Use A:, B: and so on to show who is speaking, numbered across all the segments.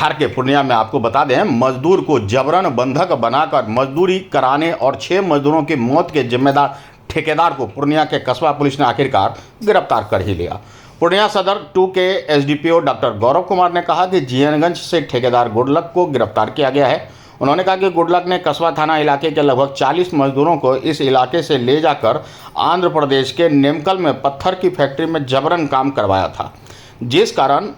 A: बिहार के पूर्णिया में आपको बता दें, मजदूर को जबरन बंधक बनाकर मजदूरी कराने और 6 मजदूरों की मौत के जिम्मेदार ठेकेदार को पूर्णिया के कस्बा पुलिस ने आखिरकार गिरफ्तार कर ही लिया। पूर्णिया सदर 2 के एसडीपीओ डॉक्टर गौरव कुमार ने कहा कि जीएनगंज से ठेकेदार गुडलक को गिरफ्तार किया गया है। उन्होंने कहा कि गुडलक ने कस्बा थाना इलाके के लगभग 40 मजदूरों को इस इलाके से ले जाकर आंध्र प्रदेश के नेमकल में पत्थर की फैक्ट्री में जबरन काम करवाया था, जिस कारण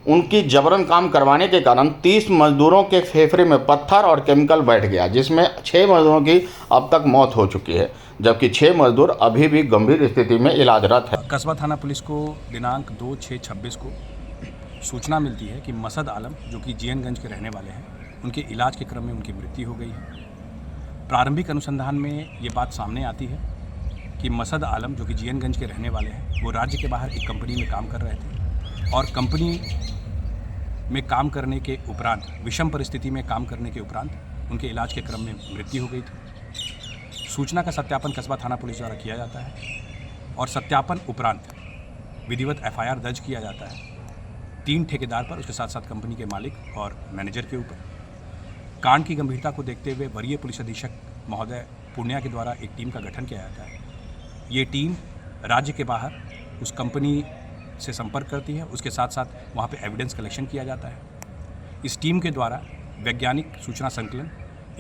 A: उनकी जबरन काम करवाने के कारण 30 मजदूरों के फेफड़े में पत्थर और केमिकल बैठ गया, जिसमें 6 मजदूरों की अब तक मौत हो चुकी है, जबकि 6 मजदूर अभी भी गंभीर स्थिति में इलाजरत है।
B: कस्बा थाना पुलिस को दिनांक 2/6/26 को सूचना मिलती है कि मसद आलम, जो कि जीएनगंज के रहने वाले हैं, उनके इलाज के क्रम में उनकी मृत्यु हो गई है। प्रारंभिक अनुसंधान में ये बात सामने आती है कि मसद आलम, जो कि जीएनगंज के रहने वाले हैं, वो राज्य के बाहर एक कंपनी में काम कर रहे थे और कंपनी में काम करने के उपरांत, विषम परिस्थिति में काम करने के उपरांत उनके इलाज के क्रम में मृत्यु हो गई थी। सूचना का सत्यापन कस्बा थाना पुलिस द्वारा किया जाता है और सत्यापन उपरांत विधिवत एफआईआर दर्ज किया जाता है 3 ठेकेदार पर, उसके साथ साथ कंपनी के मालिक और मैनेजर के ऊपर। कांड की गंभीरता को देखते हुए वरीय पुलिस अधीक्षक महोदय पूर्णिया के द्वारा एक टीम का गठन किया जाता है। ये टीम राज्य के बाहर उस कंपनी से संपर्क करती है, उसके साथ साथ वहाँ पे एविडेंस कलेक्शन किया जाता है। इस टीम के द्वारा वैज्ञानिक सूचना संकलन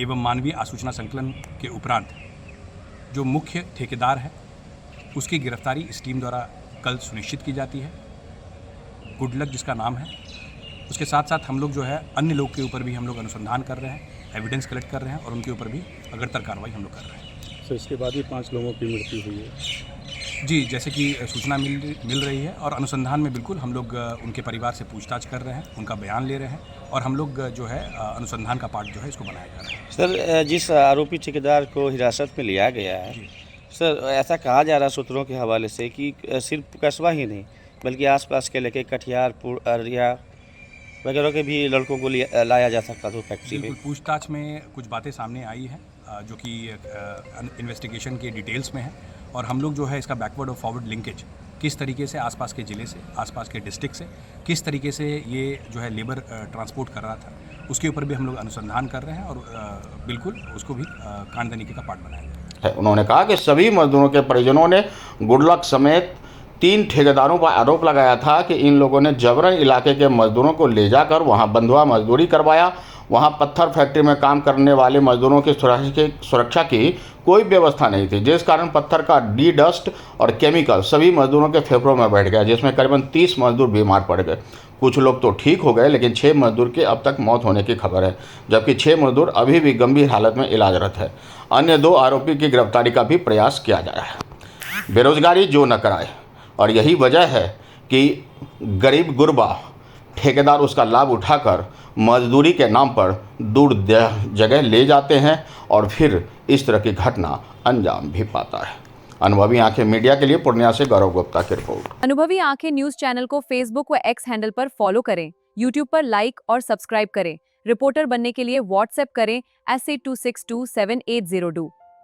B: एवं मानवीय आसूचना संकलन के उपरांत जो मुख्य ठेकेदार है उसकी गिरफ्तारी इस टीम द्वारा कल सुनिश्चित की जाती है, गुडलक जिसका नाम है। उसके साथ साथ हम लोग जो है अन्य लोग के ऊपर भी हम लोग अनुसंधान कर रहे हैं, एविडेंस कलेक्ट कर रहे हैं और उनके ऊपर भी अग्रतर कार्रवाई हम लोग कर रहे हैं।
C: तो इसके बाद भी 5 लोगों की मृत्यु हुई है
B: जी, जैसे कि सूचना मिल रही है और अनुसंधान में बिल्कुल हम लोग उनके परिवार से पूछताछ कर रहे हैं, उनका बयान ले रहे हैं और हम लोग जो है अनुसंधान का पार्ट जो है इसको बनाया जा रहा है।
D: सर, जिस आरोपी ठेकेदार को हिरासत में लिया गया है, सर, ऐसा कहा जा रहा है सूत्रों के हवाले से कि सिर्फ कस्बा ही नहीं बल्कि आसपास के इलाके कटिहार, अररिया वगैरह के भी लड़कों को लाया जा सकता था फैक्ट्री में।
B: पूछताछ में कुछ बातें सामने आई है जो कि इन्वेस्टिगेशन के डिटेल्स में है और हम लोग जो है इसका बैकवर्ड और फॉरवर्ड लिंकेज किस तरीके से आसपास के ज़िले से, आसपास के डिस्ट्रिक्ट से किस तरीके से ये जो है लेबर ट्रांसपोर्ट कर रहा था, उसके ऊपर भी हम लोग अनुसंधान कर रहे हैं और बिल्कुल उसको भी कांड तरीके का पार्ट बनाया है।
A: उन्होंने कहा कि सभी मजदूरों के परिजनों ने गुडलक समेत 3 ठेकेदारों पर आरोप लगाया था कि इन लोगों ने जबरन इलाके के मजदूरों को ले जाकर वहां बंधुआ मजदूरी करवाया। वहां पत्थर फैक्ट्री में काम करने वाले मजदूरों की सुरक्षा की कोई व्यवस्था नहीं थी, जिस कारण पत्थर का डस्ट और केमिकल सभी मजदूरों के फेफड़ों में बैठ गया, जिसमें करीबन 30 मजदूर बीमार पड़ गए। कुछ लोग तो ठीक हो गए, लेकिन 6 मजदूर की अब तक मौत होने की खबर है, जबकि 6 मजदूर अभी भी गंभीर हालत में इलाजरत है। अन्य 2 आरोपी की गिरफ्तारी का भी प्रयास किया जा रहा है। बेरोजगारी जो न कराए, और यही वजह है कि गरीब गुरबा ठेकेदार उसका लाभ उठाकर मजदूरी के नाम पर दूर जगह ले जाते हैं और फिर इस तरह की घटना अंजाम भी पाता है। अनुभवी आंखें मीडिया के लिए पूर्णिया से गौरव गुप्ता की रिपोर्ट।
E: अनुभवी आंखें न्यूज चैनल को फेसबुक व एक्स हैंडल पर फॉलो करें, यूट्यूब पर लाइक और सब्सक्राइब करें। रिपोर्टर बनने के लिए व्हाट्सएप करें 8826277802।